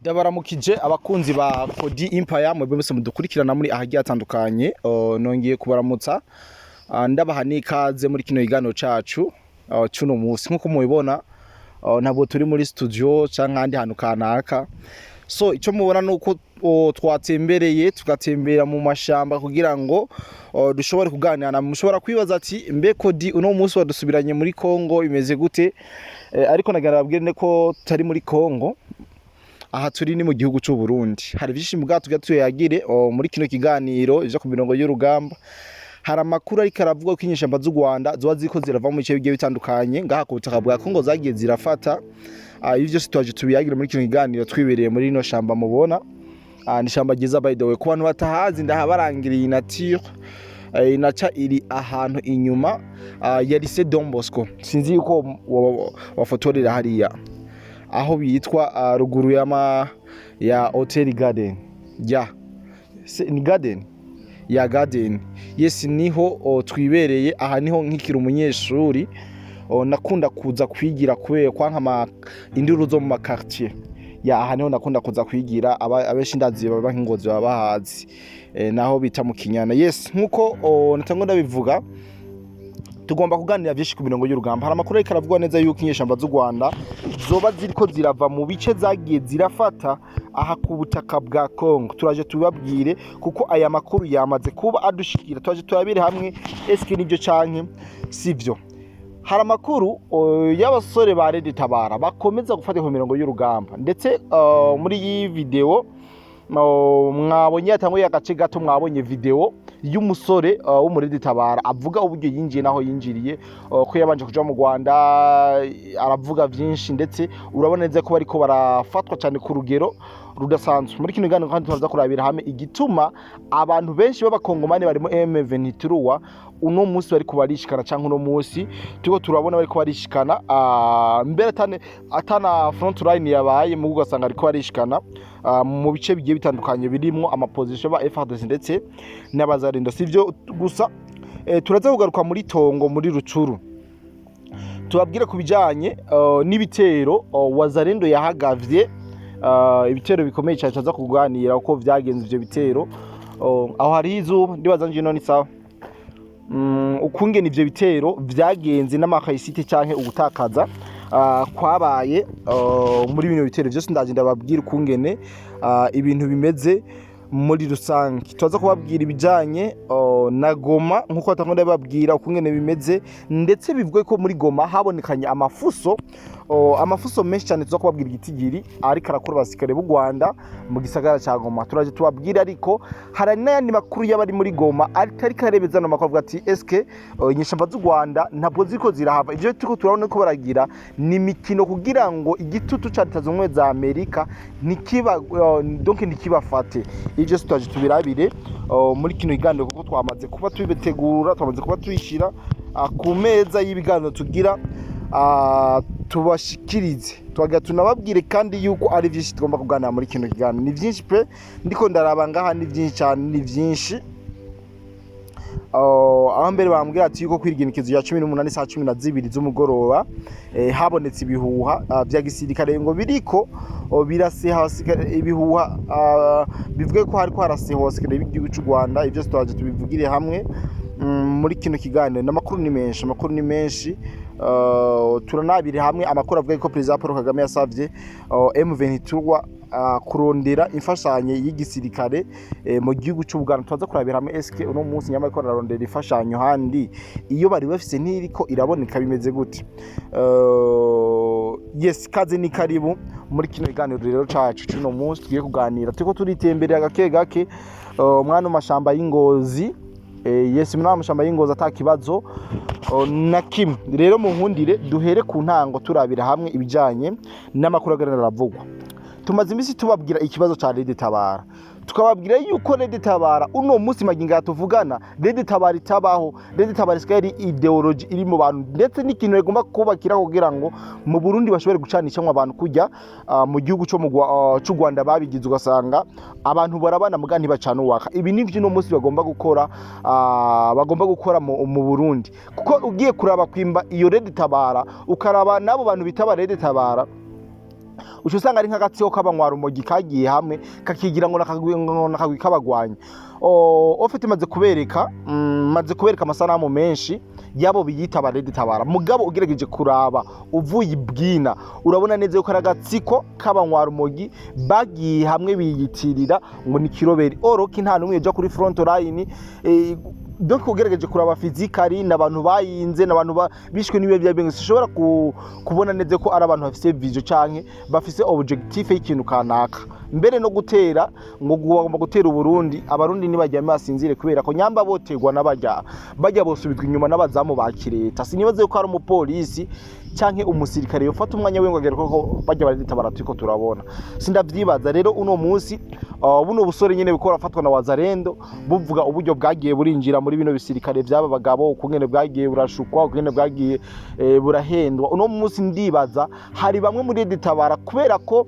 Ndabaramukije abakunzi ba Kodi Empire mwebwe mwese mudukurikirana muri ahagiye atandukanye. Nongeye kubaramutsa ndabaha n'ikaze muri kino kiganiro cacu cy'uno munsi. Nkuko mubibona ntabwo turi muri studio canke ahandi hantu kanaka, so icyo mubona nuko twatembereye tugatembera mu mashamba kugira ngo dushobore kuganira. Mushobora kwibaza ati mbe Kodi uno munsi wadusubiranye muri Kongo imeze gute? Ariko nagarababwire ko tari muri Kongo, aha turi ni mu gihugu cy'u Burundi. Hari byinshi bwato gatuyagire muri kino kiganiro ije ku mirongo y'urugamba. Hari amakuru ariko aravuga ko inyeshamba z'u Rwanda zoba ziko zirava mu bice bigiye bitandukanye ngaha ku butaka bwa Kongo zagiye zirafata. Ibi byose twaje tubiyagira muri kino kiganiro twibereye muri ino shamba mubona. Ni shamba ryiza by the way, ku bantu batahazi ndahabarangiriye nature. Inaca iri ahantu inyuma ya Lycée Don Bosco. Sinzi yuko wafotorera hariya aho bitwa ruguru ya Hotel Garden ni Garden ya Garden. Yes, niho twibereye. Aha niho nkikira umunyeshuri nakunda kuza kwigira kubera kwanka induru zo mu makartier. Aha niho nakunda kuza kwigira, abenshi ndazi baba nk'ingozi baba bahazi naho bita mu Kinyana. Yes, nkuko natango ndabivuga, tugomba kuganira byinshi ku mirongo y'urugamba. Hari amakuru ariko aravugwa neza yuko inyeshamba z'u Rwanda zoba ziriko zirava mu bice zagiye zirafata aha ku butaka bwa Kongo. Turaje tubabwire kuko aya makuru yamaze kuba adushikira, turaje turabire hamwe eske nibyo canke sivyo. Hari amakuru y'abasore ba Red Tabara bakomeza gufata ku mirongo y'urugamba, ndetse muri iyi video mwabonye yatanguye agace gato, mwabonye video y'umusore wo muri Red Tabara avuga uburyo yinjiye naho yinjiriye, ko yabanje kuja mu Rwanda, aravuga byinshi, ndetse urabona neza ko bariko barafatwa cyane ku rugero rudasanzwe. Muri kino gano kandi turaza kurabira hamwe igituma abantu benshi b'abakongomani barimo M23 uno munsi bari kubarishikana canke uno munsi tuko turabona bari kubarishikana mbere atana front line yabaye mu gugasanga ariko barishikana mu bice bigiye bitandukanye birimo amaposition ba FARDC ndetse n'abazarindo. Sivyo gusa turaza kugaruka muri Tongo muri Rucuru tubabwire kubijanye n'ibitero wazarindo yahagavye, ibitero bikomeye cyane cyaza kuganira uko vyagenze ivyo bitero. Aho hari izuba ndibaza nje none sawa ukungene ivyo bitero vyagenze n'amakayisite canke ubutakaza kwabaye muri bino bitero byose. Ndaje ndababwira ukungene ibintu bimeze muri rusange. Tuza kubabwira ibijanye na Goma nkuko atangonda babwira ukungene bimeze, ndetse bivuga ko muri Goma habonekanye amafuso menshi cyane. Tuza kubabwira igitigiri ariko arakora basikare b'u Rwanda mu gisagara cya Goma. Turaje tubabwira ariko hari n'ayandi makuru y'abari muri Goma atari karebeza no makuru ati eske inyeshamba z'u Rwanda ntabwo ziko zirahava. Ivyo tuko turabona ko baragira ni mikino kugira ngo igitutu cya Leta Zunze Ubumwe za Amerika nikibafate. Ivyo tutaje tubirabire muri kino kiganiro kuko twamaze kuba tubitegura, twamaze kuba tuyishira ku meza y'ibiganiro tugira tubashikirize. Twaga tunababwire kandi yuko ari byinshi tugomba kuganira muri kino kiganiro. Ni byinshi pe, ndiko ndaraba ngaha ni byinshi cyane, ni byinshi. Aho mbere bambwira ati yuko kwiriginikizo ya 18 saa 12 z'umugoroba habonetse ibihuha bya gisirikare ngo biriko biraseha ibihuha bivuge ko hariko haraseha hosekere b'igihugu cy'u Rwanda. Ibyo twaje tubivugire hamwe muri kino kiganiro. N'amakuru ni menshi turanabire hamwe. Amakuru avuga ko President Paul Kagame yasavye M23 kurondera imfashanyo y'igisirikare mu gihugu cy'u Rwanda. Tuza kurabira hamwe eske uno munsi nyama ko narondera imfashanyo handi iyo bari bafise ntiriko iraboneka bimeze gute. Yes, kaze ni karibu muri kino kiganiro rero cacu cy'uno munsi tugiye kuganira. Turiko turitemberera gake mwana mashamba y'Ingozi. Yes, mwana mashamba y'Ingozi atakibazo na kimwe. Rero mu nkundire duhere ku ntango turabira hamwe ibijanye n'amakuru agaragara aravugwa. Tumaze imisi tubabwira ikibazo cya Red Tabara, tukababwira yuko Red Tabara uno munsi maginga tuvugana Red Tabara itabaho. Red Tabara sikari ideology iri mu bantu, ndetse n'ikintu rigomba kubakira kugira ngo mu Burundi bashobore gucanisha abantu kujya mu gihugu cyo cy'u Rwanda babigize, ugasanga abantu barabana mugani bacana uwaka. Ibi nivyo uno munsi bagomba gukora mu Burundi, kuko ugiye kuraba kwimba iyo Red Tabara ukaraba nabo bantu bitaba Red Tabara uca usanga ari nk'agatsiko k'abanywarumogi kagiye hamwe kakigira ngo nakagwi kabagwanya. Ofite maze kubereka amasanamu menshi yabo biyita Red Tabara, mugabo ugerageje kuraba uvuye ibwina urabona neza yuko aragatsiko k'abanywarumogi bagiye hamwe biyitirira ngo ni kiroberi oroki nta numwe je kuri front line. Donc ugerageje kuraba physically n'abantu bayinze n'abantu bishwe nibe byabenge sishobora kubona neze ko ari abantu bafise vision canke bafise objectif y'ikintu kanaka, mbere no gutera ngo gugomba gutera Uburundi. Abarundi nibajya masinzire kubera ko nyamba botegwa bajya bosubizwa inyuma n'abazamu ba kireta. Sinibaze ko ari umupolisi canke umusirikare yofata umwanya wengo agera ko bajya Red Tabara turiko turabona, sindavyibaza. Rero uno munsi buno busore nyene bikora fatwa na Wazalendo buvuga uburyo bwagiye burinjira muri bino bisirikare byaba bagabo, ukungene bwagiye burashukwa, ukungene bwagiye burahendwa. Uno munsi ndibaza hari bamwe muri Red Tabara kubera ko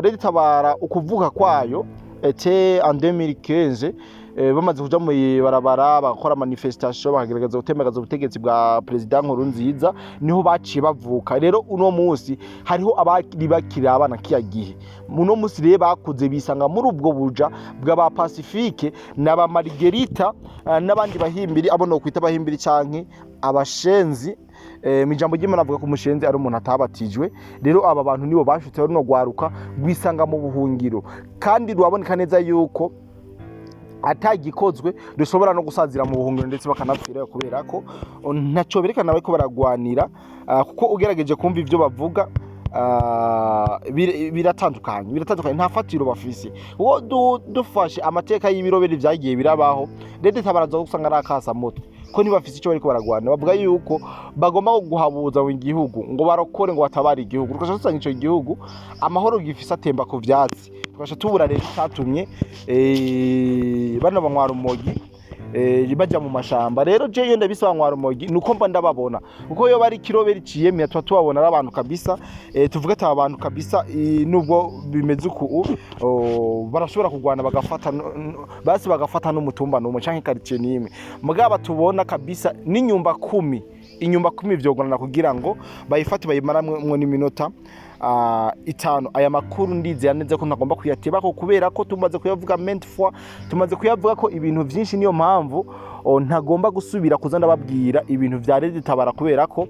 Red Tabara ukuvuga kwayo ete en 2015 bamaze kuja mu barabara bakora manifestation bakagerageza gutemagaza ubutegetsi bwa president Nkurunziza, niho baciye bavuka. Rero uno munsi hariho abari bakiri abana kiya gihe, uno munsi rero bakuze bisanga muri ubwo buja bw'aba Pacifique n'aba Margarita n'abandi bahimbiri, abo no kwita bahimbiri canke abashenzi. Mijambo ry'Imana avuga ko umushenzi ari umuntu atabatijwe. Rero aba bantu nibo bashutse no gwaruka gwisanga mu buhungiro, kandi rwaboneka neza yuko atagikozwe dushobora no gusazira mu buhungiro ndetse bakanapfira kubera ko ntaco berekana bako baragwanira, kuko ugerageje kumva ivyo bavuga biratandukanye nta fatiro bafise. Uwo dufashe amateka y'ibiroberi vyagiye birabaho, Red Tabara zo gusanga ari akasa mutwe ko ntibafise icyo bariko baragwana. Bavuga yuko bagomba guhabuza mu gihugu ngo barokore ngo batabara igihugu, tukasha dusanga ico gihugu amahoro gifise atemba ku vyatsi, tukasha tubura rero cyatumye bana banywarumogi bajya mu mashamba. Rero je yenda bisaba Nwarumogi nuko mba ndababona uko yo bari kiroberi ciyemye twabona ari abantu kabisa, tuvuga ati abantu kabisa nubwo bimeze uku barashobora kugwana bagafata basi bagafata n'umutumba no canke quartier nimwe, mugaba tubona kabisa n'inyumba 10 inyumba 10 vyogorana kugira ngo bayifate bayimaramwe n'iminota 5. Aya makuru ndizera neza ko ntagomba kuyateba ko kubera ko tumaze kuyavuga ment fois, tumaze kuyavuga ko ibintu byinshi niyo mpamvu ntagomba gusubira kuzanda babwira ibintu vya Red Tabara kubera ko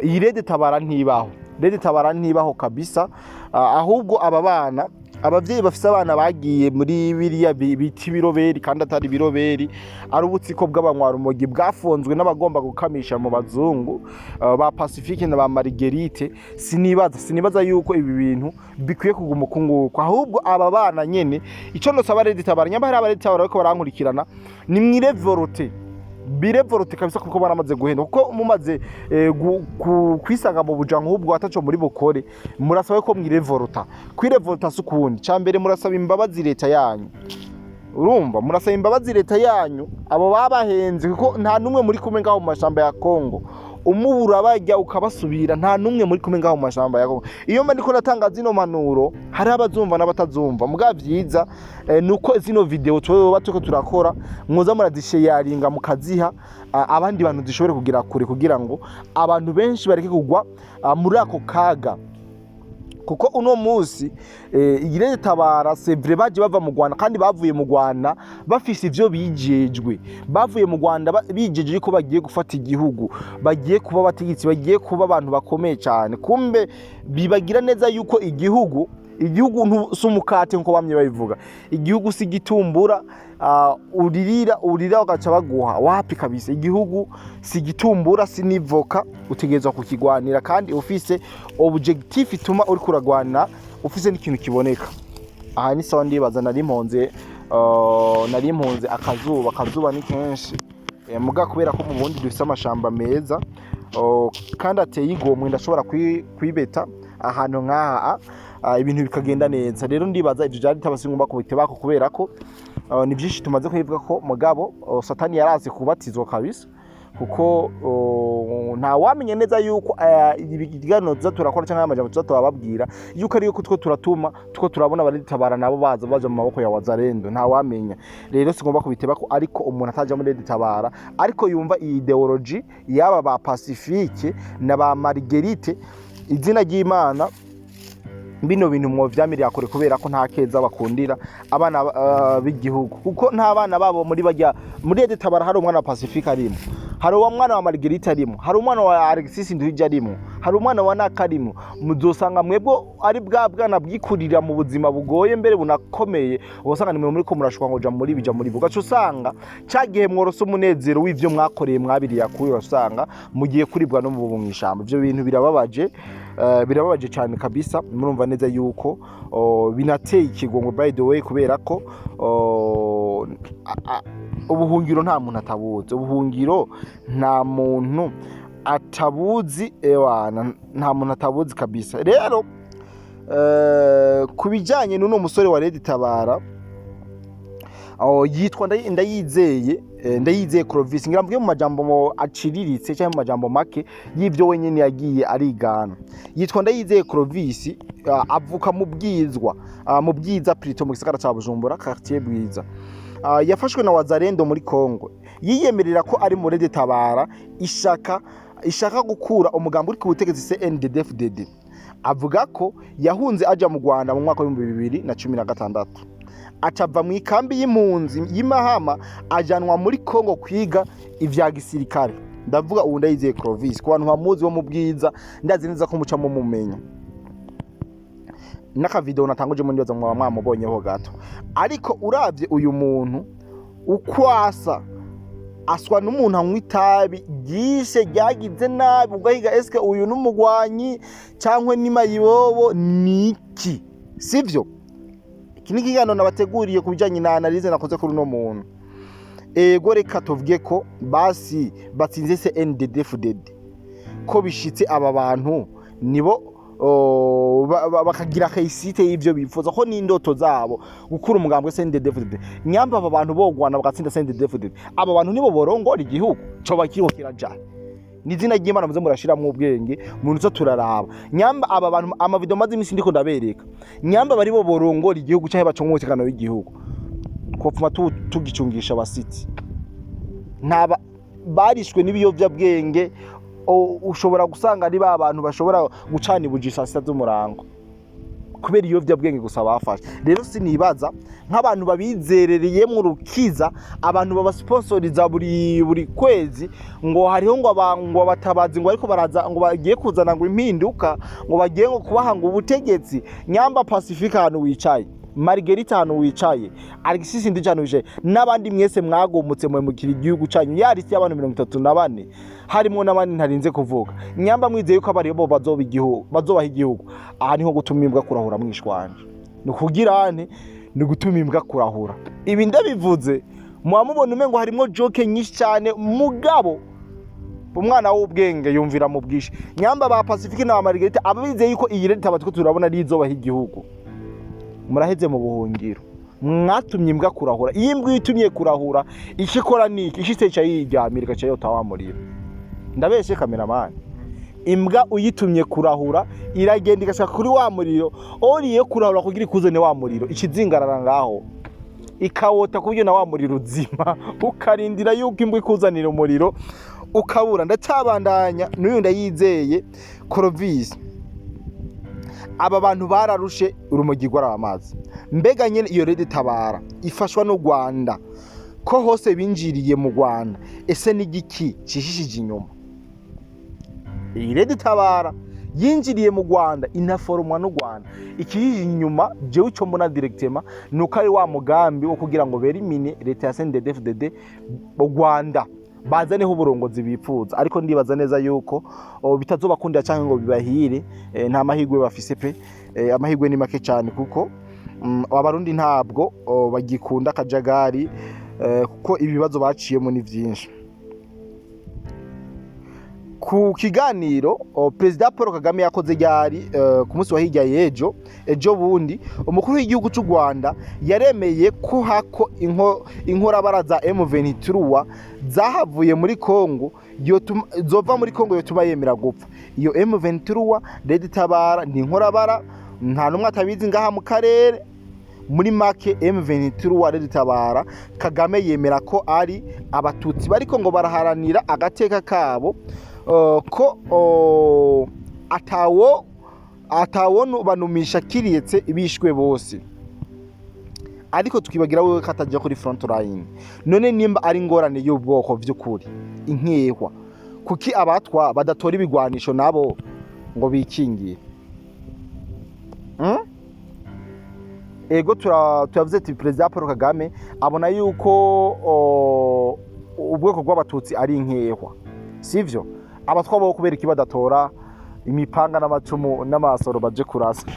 iyi Red Tabara ntibaho kabisa. Ahubwo aba bana abavyeyi bafise abana bagiye muri biriya biti biroberi kandi atari biroberi, ari ubutsiko bw'abanywarumogi bwafonzwe n'abagomba gukamisha mu bazungu ba Pacifique na ba Margarite. Sinibaza yuko ibi bintu bikwiye kuguma kunguko, ahubwo aba bana nyene ico nosaba Red Tabara nyamba hari Red Tabara ko barankurikirana ni mwirevolute birevolute kabisa, kuko baramaze guhenda, kuko mumaze kwisanga mu bujango ubwo ataco muri bukore. Murasaba ko mwirevoluta kwirevoluta sukundi cambere, murasaba imbabazi leta yanyu. Urumva murasaba imbabazi leta yanyu abo babahenze, kuko nta numwe muri kumwe ngaho mu mashamba ya Kongo umubura bajya ukabasubira, nta numwe muri kumwe ngaho mu mashamba ya Kongo. Iyo mba ndiko natanga zino manuro hari abazumva n'abatazumva, muga vyiza nuko zino video tuko turakora mwoza muradisharinga mukaziha abandi bantu zishobore kugira kure, kugira ngo abantu benshi bareke kugwa muri ako kaga. Kuko uno munsi Red Tabara sevre baje bava mu Rwanda, kandi bavuye mu Rwanda bafise ivyo bijejwe, bavuye mu Rwanda bijeje ko bagiye gufata igihugu, bagiye kuba bategitsi, bagiye kuba abantu bakomeye cyane. Kumbe bibagira neza yuko igihugu sumukate nko bamye babivuga, igihugu si gitumbura urira ugaca baguha wapi kabisa. Igihugu si gitumbura, si nivoka, utegerezwa kukigwanira kandi ufise objectif ituma uri kuragwana, ufise n'ikintu kiboneka. Aha ni sawa ndibaza nari impunze akazuba ni kenshi muga kubera ko mu bundi dufise amashamba meza kandi ateye igomwe, ndashobora kwibeta ahantu nk'aha ibintu bikagenda neza. Rero ndibaza ivyo byari tabasingomba kubitebako kubera ko ni byinshi tumaze kubivuga ko mugabo satani yaraze kubatizwa kabisa, kuko nta wamenye neza yuko ibiganiro turakora cyangwa amajambo tuzatubabwira yuko ari yuko turatuma turabona Red Tabara nabo baje mu maboko ya Wazalendo, nta wamenya. Rero sigomba kubitebako, ariko umuntu ataje muri Red Tabara ariko yumva iyi ideology yaba ba Pacifique na ba Margarite, izina ry'Imana bino bintu mwovyamiriye akore kubera ko nta keza bakundira abana b'igihugu kuko nta bana babo muri bajya muri Editabara hari umwana wa Pacifique arimo, hari umwana wa Marguerite arimo, hari umwana wa Alexis Nduhije arimo, hari umwana wa Nakarimo. Muzosanga mwebwo ari bwa bwana bwikurira mu buzima bugoye mbere bunakomeye, ubosanga nimwe muri ko murashwa ngoja muri bija muri bugacu usanga cagihe mworose umunezero w'ivyo mwakoreye mwabiriye akuye usanga mugiye kuribwa no mu bumwishamba. Ivyo bintu birababaje cyane kabisa. Murumva neza yuko binateye ikigongo by the way kubera ko ubuhungiro nta muntu atabuzi, ubuhungiro nta muntu atabuzi nta muntu atabuzi kabisa. Rero kubijanye n'uno musore wa Editabara yitwa ndayizeye Clovis, ngira mvuge mu majambo aciriritse cyangwa mu majambo make y'ivyo wenyene yagiye arigana. Yitwa Ndayizeye Clovis, avuka mu Bwiza Prito mu gisagara ca Bujumbura quartier Bwiza. Yafashwe na Wazalendo muri Kongo, yiyemerera ko ari muri Editabara ishaka gukura umugambi uri ku butegetsi CNDD-FDD. Avuga ko yahunze aja mu Rwanda mu mwaka wa 2016, acava mu ikambi y'impunzi y'Imahama ajanwa muri Kongo kwiga ivya gisirikare. Ndavuga ubu Ndayizeye Clovis, ku bantu bamuzi bo mu Bwiza ndazi neza ko muca mu mumenya naka video natanguje muri ndoza mwa mwamubonyeho gato. Ariko uravye uyu muntu ukwasa aswa n'umuntu anywa itabi gishe ryagize nabi, ugahiga eske uyu n'umugwanyi cyangwa ni mayibobo niki, sivyo? Iki nikigano nabateguriye kubijanye na analyse nakoze kuri no muntu. Ego reka tuvuge ko basi batsinze CNDD-FDD, ko bishitse aba bantu nibo bakagira kayisite y'ivyo bifuza ko n'indoto zabo gukura umugambwe CNDD-FDD. Nyamba aba bantu bogwana bagatsinda CNDD-FDD, aba bantu nibo borongora igihugu cyo bakiriho kirajana. Nizina ry'Imana muze murashiramwe ubwenge umuntu zo turaraba. Nyamba aba bantu amavideo maze imisi ndiko ndabereka, nyamba bari bo borongora igihugu cyahe bacunga umutekano w'igihugu, kopfuma tugicungisha abasitsi ntaba barishwe n'ibiyovya bwenge. Ushobora gusanga ari ba bantu bashobora gucana ibujisa sita z'umurango kubera iyovya bwenge gusa bafashe. Rero sinibaza nk'abantu babizerereye mu rukiza, abantu baba sponsoriza buri kwezi ngo hariho ngo batabazi ngo ariko baraza ngo bagiye kuzana ngo impinduka ngo bagiye ngo kubahanga ubutegetsi. Nyamba Pacifique hano wicaye, Marguerite hano wicaye, Alexis Nduhije hano wicaye, n'abandi mwese mwagomutse mu mukiri igihugu cyanyu yarisi y'abantu 34 harimo n'abandi ntarinze kuvuga. Nyamba mwizeye ko abari bo bazobaha igihugu. Aha niho gutuma imbwa kurahura mwishwanje, nukugirane ni gutuma imbwa kurahura. Ibi ndabivuze mwamubona umengo harimo joke nyinshi cyane, mugabo umwana w'ubwenge yumvira mu bwishi. Nyamba ba Pacifique na Marguerite abizeye yuko iyi Editabara tuko turabona ari izobaha igihugu, muraheze mu buhungiro, mwatumye imbwa kurahura. Iyi mbwa itumye kurahura ikikora niki? Ishitse cya yiryamira cya yota wamurira. Ndabeshe cameraman, imbwa uyitumye kurahura iragenda igashaka kuri wa muriro, oriye kurahura kugira ikuzane wa muriro, ikizingarara ngaho ikawota kubyo na wa muriro uzima, ukarindira yuko imbwa ikuzanira umuriro ukabura. Ndatabandanya n'uyu Ndayizeye Clovis. Aba bantu bararushe urumogi rw'amazi. Mbega nyene iyo Editabara ifashwa no Rwanda ko hose binjiriye mu Rwanda, ese n'igiki cishishije inyuma? Iyi Editabara yinjiriye mu Rwanda inaforomwa no Rwanda. Ikijije inyuma jewe cyo mbona directement nuko ari wa mugambi wo kugira ngo berimine leta ya CNDD-FDD mu Rwanda bazaneho uburongozi bipfuza. Ariko ndibaza neza yuko bitazobakundira cyangwa ngo bibahire. Nta mahigwe bafise pe, amahigwe ni make cyane kuko abarundi ntabwo bagikunda akajagari, kuko ibibazo baciyemo ni byinshi. Ku kiganiro President Paul Kagame yakoze ryari ku munsi wa hirya yejo bundi, umukuru w'igihugu cy'u Rwanda yaremeye ko hako inkorabara za M23 zahavuye muri Kongo zova muri Kongo yotuma yemera gupfa. Iyo M23 Editabara ni inkorabara, nta numwe atabizi ngaha mu karere. Muri make M23 Editabara Kagame yemera ko ari abatutsi bariko ngo baraharanira agateka kabo, ko atawonu banumisha kiriyetse ibishwe bose, ariko tukibagira wewe katajya kuri front line. None nimba ari ngorane y'ubwoko vy'ukuri inkehwa, kuki abatwa badatora ibigwanisho nabo ngo bikingire? Ego turavuze ati President Paul Kagame abona yuko ubwoko bw'abatutsi ari inkehwa, sivyo? Abatwa bo kubera iki badatora imipanga n'amacumu n'amasoro baje kurasa?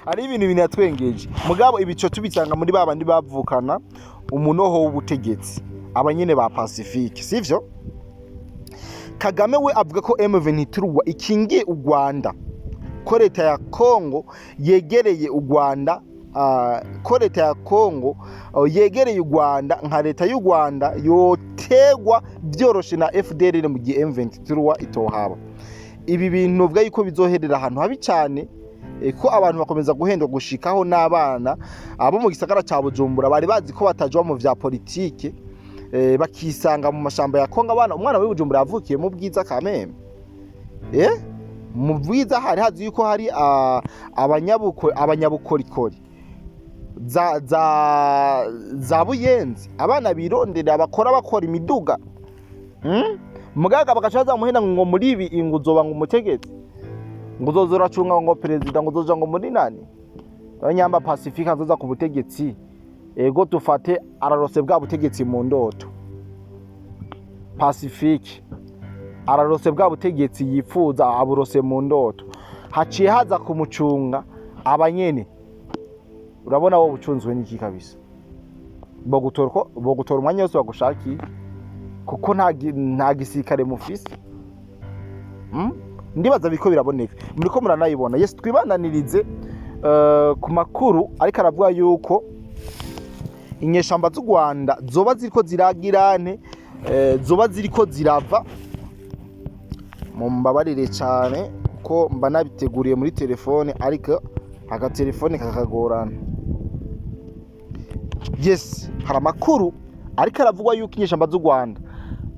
Ari ibintu binatwengeje. Mugabo ibico tubitsanga muri babandi bavukana umunoho w'ubutegetsi, abanyene ba Pacifique, sivyo? Kagame we avuga ko M23 ikingiye u Rwanda, ko leta ya Kongo yegereye u Rwanda, ko leta ya Kongo yegereye u Rwanda, nka leta y'u Rwanda yotegwa byoroshe na FDLR mu gihe M23 itohaba. Ibi bintu vuga yuko bizoherera ahantu habi cyane, ko abantu bakomeza guhendwa gushikaho n'abana abo mu gisagara ca Bujumbura bari bazi ko batajwa mu vya politike, bakisanga mu mashamba ya Kongo. Abana umwana wa Bujumbura yavukiye mu Bwiza Kameme, mu Bwiza hari hazi yuko hari abanyabukorikori za Buyenzi, abana birondera bakora imiduga, mugaga bagacaza muhenda ngo muri ibi inguzoba ngo umutegetsi ngo uzozora cunga ngo president ngo uzoja ngo muri nani abanyamba Pacifique azoza ku butegetsi. Ego tufate ararose bwa butegetsi mu ndoto, Pacifique ararose bwa butegetsi yifuza aburose mu ndoto, haciye haza kumucunga abanyene. Urabona wo bucunzwe n'iki kabisa, bogutora umwanya wose bagushaki kuko nta gisirikare mufise. Ndibaza biko biraboneka muriko muranayibona. Yes, twibananirize ku makuru ariko aravuga yuko inyeshamba z'u Rwanda zoba ziriko ziragirane, zoba ziriko zirava. Mumbabarire cyane ko mba nabiteguriye muri telefone ariko agatelefone kakagorana. Yes, hari amakuru ariko aravugwa yuko inyeshamba z'u Rwanda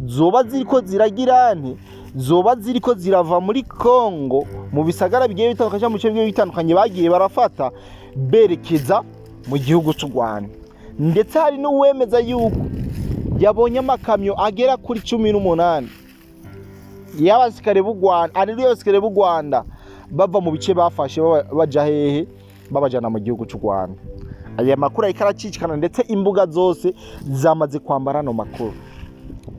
zoba ziriko ziragirane, zoba ziriko zirava muri Kongo mu bisagara bigiye bitandukanye, mu bice bigiye bitandukanye bagiye barafata berekeza mu gihugu cy'u Rwanda. Ndetse hari n'uwemeza yuko yabonye amakamyo agera kuri 18 y'abasikare b'u Rwanda, ari y'abasikare b'u Rwanda bava mu bice bafashe baja hehe, babajana mu gihugu cy'u Rwanda. Aya makuru ikaracicikana ndetse imbuga zose zamaze kwambara no makuru.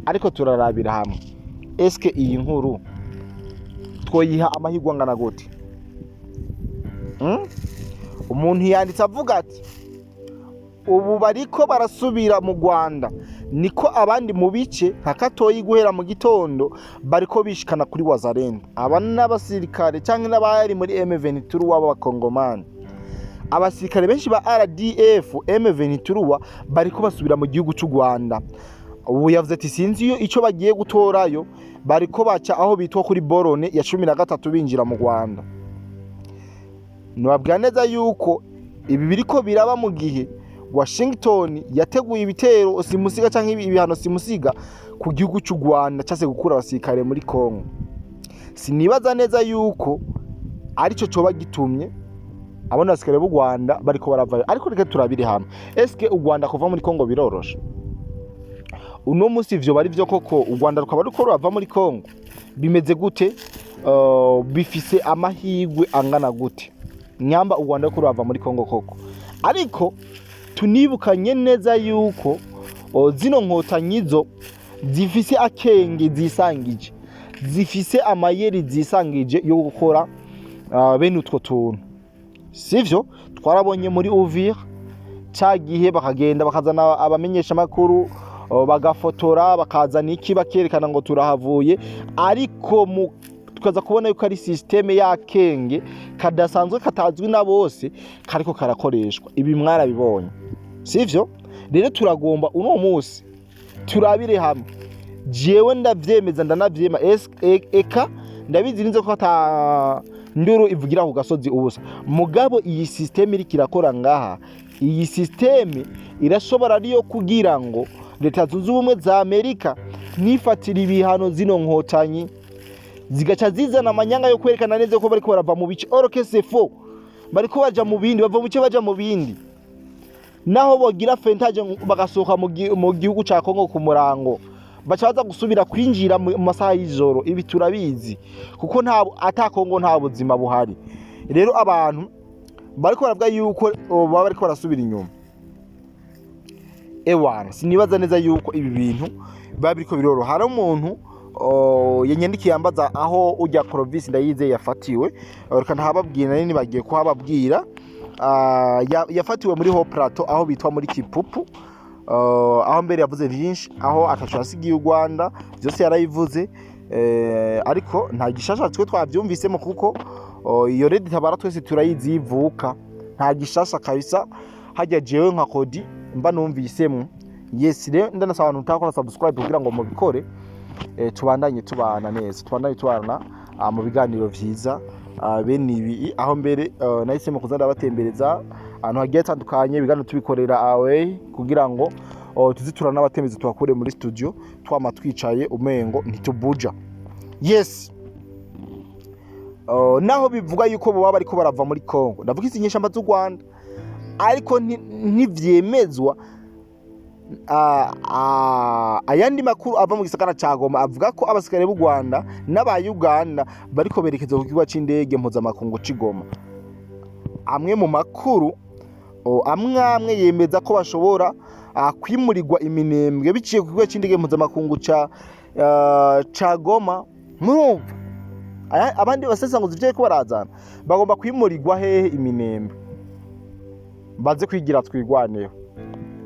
Ariko turarabira hamwe, eske iyi nkuru twoyiha amahigwa ngana gute? Umuntu yanditse avuga ati ubu bariko barasubira mu Rwanda, niko abandi mu bice nka Katoyi guhera mu gitondo bariko bishikana kuri Wazalendo. Aba n'abasirikare cyangwa n'abari muri M23 w'abakongomani. Abasirikare benshi ba RDF M23 bariko basubira mu gihugu cy'u Rwanda. Ubu yavuze ati sinzi iyo ico bagiye gutorayo, bariko baca aho bitwa kuri Borone ya 13 binjira mu Rwanda. Nubabwira neza yuko ibi biriko biraba mu gihe Washington yateguye ibitero simusiga canke ibihano simusiga ku gihugu cy'u Rwanda cyase gukura abasirikare muri Kongo. Sinibaza neza yuko arico coba gitumye abona abasirikare b'u Rwanda bariko baravayo. Ariko reka turabire hamwe, eske u Rwanda kuva muri Kongo biroroshe? Uno musi ivyo bari vyo koko u Rwanda rukaba ruko ruva muri Kongo bimeze gute? Bifise amahigwe angana gute? Nyamba u Rwanda ruko ruva muri Kongo koko? Ariko tunibukanye neza yuko zino nkotanyizo zifise akenge zisangije, zifise amayeri zisangije yo gukora bene utwo tuntu, sivyo? Twarabonye muri Uvira cagihe bakagenda bakazana abamenyesha makuru bagafotora bakazana iki bakerekana ngo turahavuye, ariko tukaza kubona yuko ari systeme yakenge kadasanzwe katazwi na bose kariko karakoreshwa. Ibi mwarabibonye, sivyo? Rero turagomba uno munsi turabire hamwe, jewe ndavyemeza ndanavyema, eka ndabizi ninze ko ata nduru ivugira ku gasozi ubusa. Mugabo iyi systeme iri kirakora ngaha, iyi systeme irashobora riyo kugira ngo Leta Zunze Ubumwe za Amerika nifatira ibihano zino nkotanyi, zigaca zizana amanyanga yo kwerekana neza ko bariko barava mu bice oroke sefo bariko baja mu bindi bava mu bice baja mu bindi naho bogira fentage bagasohoka mu gihugu ca Kongo ku murango baca baza gusubira kwinjira mu masaha y'ijoro ibi turabizi kuko nta ata Kongo nta buzima buhari rero abantu bariko baravuga yuko baba bariko barasubira inyuma ewana sinibaza neza yuko ibi bintu biba biriko biroroha hari umuntu yanyandikiye ambaza aho ujya Clovis Ndayize yafatiwe reka ntababwira nini bagiye kuhababwira yafatiwe muri Ho Plateau aho bitwa muri Kipupu aho mbere yavuze byinshi aho atashasigiye u Rwanda byose yarayivuze ariko nta gishasha twe twabyumvisemo kuko iyo Red Tabara twese turayizi ivuka nta gishasha kabisa hajya jewe nka Kodi mba numvisemo yes rero ndanasaba abantu utakora subscribe kugira ngo mubikore tubandanye tubana neza tubandanye tubana mu biganiro vyiza bene ibi aho mbere nahisemo kuzanda batembereza ahantu hagiye atandukanye biganiro tubikorera away kugira ngo tuziturana n'abatembezi twakure muri studio twama twicaye umengo ntitubuja yes naho bivuga yuko bo baba ariko barava muri Kongo ndavuga izinyeshamba z'u Rwanda ariko ntivyemezwa ayandi makuru ava mu gisagara ca Goma avuga ko abasikare b'u Rwanda n'aba Uganda bariko berekeza ku kigo c'indege mpuzamakungu c'Igoma amwe mu makuru amwe yemeza ko bashobora kwimurirwa iminembwe biciye ku kigo c'indege mpuzamakungu ca Goma murumva abandi basesanguza ivyo ko barazana bagomba kwimurirwa hehe iminembwe baze kwigira twigwaneho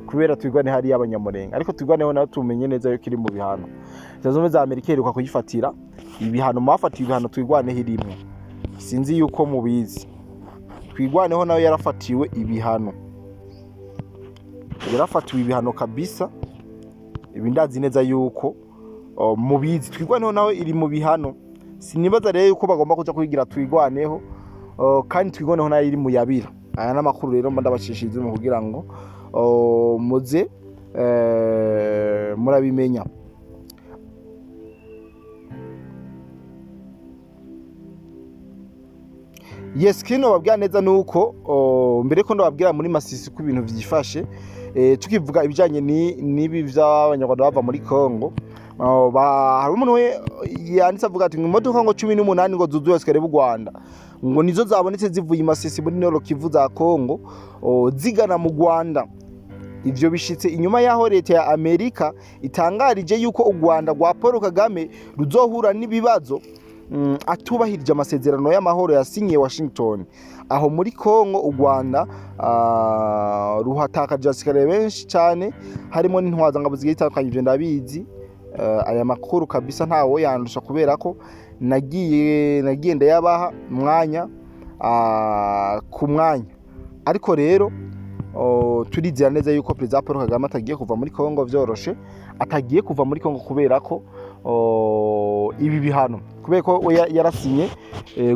kubera twigwane hari y'abanyamurenga ariko twigwaneho naho tumenye neza yuko iri mu bihano Zazome za Amerika iruka kuyifatira ibihano mafatiye ibihano twigwaneho irimwe sinzi yuko mubizi twigwaneho nayo yarafatiwe ibihano kabisa ibindazi neza yuko mubizi twigwaneho nawe iri mu bihano sinibaza rero yuko bagomba kuja kuyigira twigwaneho kandi twigwaneho nayo iri mu yabira aya namakuru rero mba ndabashishije mu kugira ngo muze murabimenya yes kino babwira neza nuko mbere ko ndababwira muri Masisi ko ibintu vyifashe tukivuga ibijanye nibi vy'abanyarwanda bava muri Kongo hari umuntu we yanditse avuga ati imodoka ngo 18 ngo zuzuye asikare b'u Rwanda ngo nizo zabonetse zivuye Masisi muri Nord Kivu za Kongo zigana mu Rwanda ivyo bishitse inyuma yaho leta ya Amerika itangarije yuko u Rwanda rwa Paul Kagame ruzohura n'ibibazo atubahirije amasezerano y'amahoro yasinyiye Washington aho muri Kongo u Rwanda ruhatakaje asikare benshi cyane harimo n'intwaza ngabo zigitandukanye ivyo ndabizi aya makuru kabisa ntawo yandusha kubera ko nagiye ndayabaha mwanya ku mwanya ariko rero turizera neza yuko President Paul Kagame atagiye kuva muri Kongo vyoroshe atagiye kuva muri Kongo kubera ko ibi bihano kubera ko yarasinye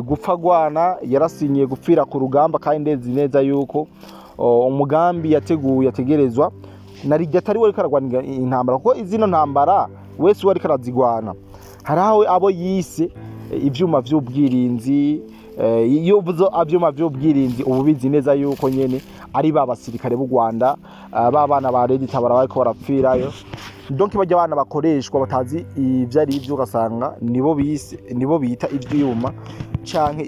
gupfa gwana yarasinye gupfira ku rugamba kandi ndezi neza yuko umugambi yateguye yategerezwa narijya atari we karagwanira intambara kuko izino ntambara wese wari karazigwana harawe abo yise ivyuma vy'ubwirinzi iyo uvuze avyuma vy'ubwirinzi ububizi neza yuko nyene ari babasirikare b'u Rwanda babana ba Red Tabara bariko barapfirayo donc bajya abana bakoreshwa batazi ivyo ari ivyo ugasanga nibo bita ivyuma canke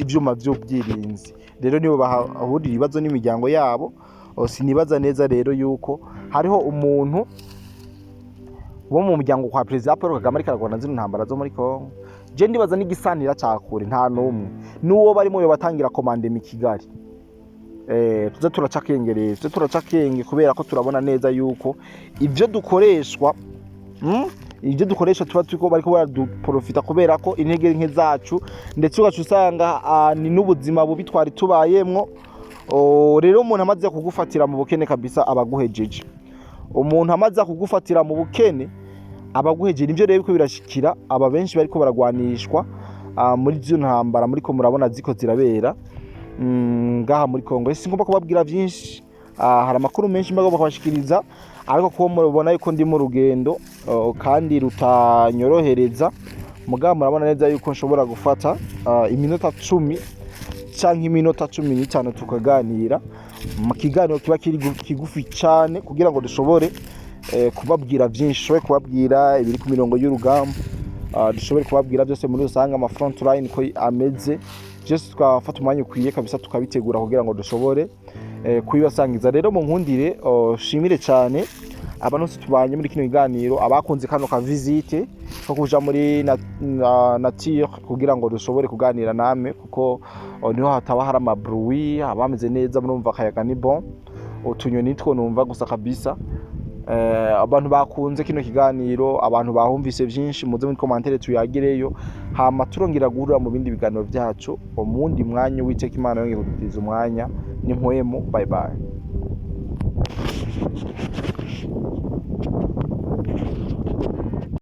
ivyuma vy'ubwirinzi rero nibo bahurira ibibazo n'imiryango yabo sinibaza neza rero yuko hariho umuntu wo mu muryango kwa President Paul Kagame ariko aragwana zino ntambara zo muri Kongo je ndibaza n'igisanira cyakure nta numwe nuwo barimo yo batangira komande mu Kigali tuza turacakenge kubera ko turabona neza yuko ivyo dukoreshwa tuba turiko bariko baraduprofita kubera ko intege nke zacu ndetse ugacu usanga ni n'ubuzima bubi twari tubayemwo rero umuntu amaze kugufatira mu bukene kabisa abaguhejeje umuntu amaze kugufatira mu bukene abaguhejeje ivyo rero biko birashikira aba benshi bariko baragwanishwa muri zyo ntambara muri ko murabona ziko zirabera ngaha muri Kongo singomba kubabwira byinshi hari amakuru menshi mbago bakabashikiriza ariko ko mubona yuko ndi mu rugendo kandi rutanyorohereza mugabo murabona neza yuko nshobora gufata iminota 10 canke iminota 15 tukaganira mu kiganiro kiba kiri kigufi cyane kugira ngo dushobore kubabwira byinshi, dushobore kubabwira ibiri ku mirongo y'urugamba, dushobore kubabwira byose muri rusanga ama front line ko ameze, just twafata umwanya ukwiye kabisa tukabitegura kugira ngo dushobore kubibasangiza. Rero mu nkundire shimire cyane abantu bose tubanye muri kino kiganiro, abakunze kano ka visite ko kuja muri nature kugira ngo dushobore kuganira namwe, kuko niho hataba hari amabruit, abameze neza murumva akayaga ni bon, utunyoni two numva gusa kabisa. Abantu bakunze kino kiganiro, abantu bahumvise byinshi, muze muri commentaire tuyagireyo, hama turongera guhura mu bindi biganiro byacu umundi mwanya. Uwiteka Imana yongeye kudutiza umwanya. Ni mpwemu. Bye bye.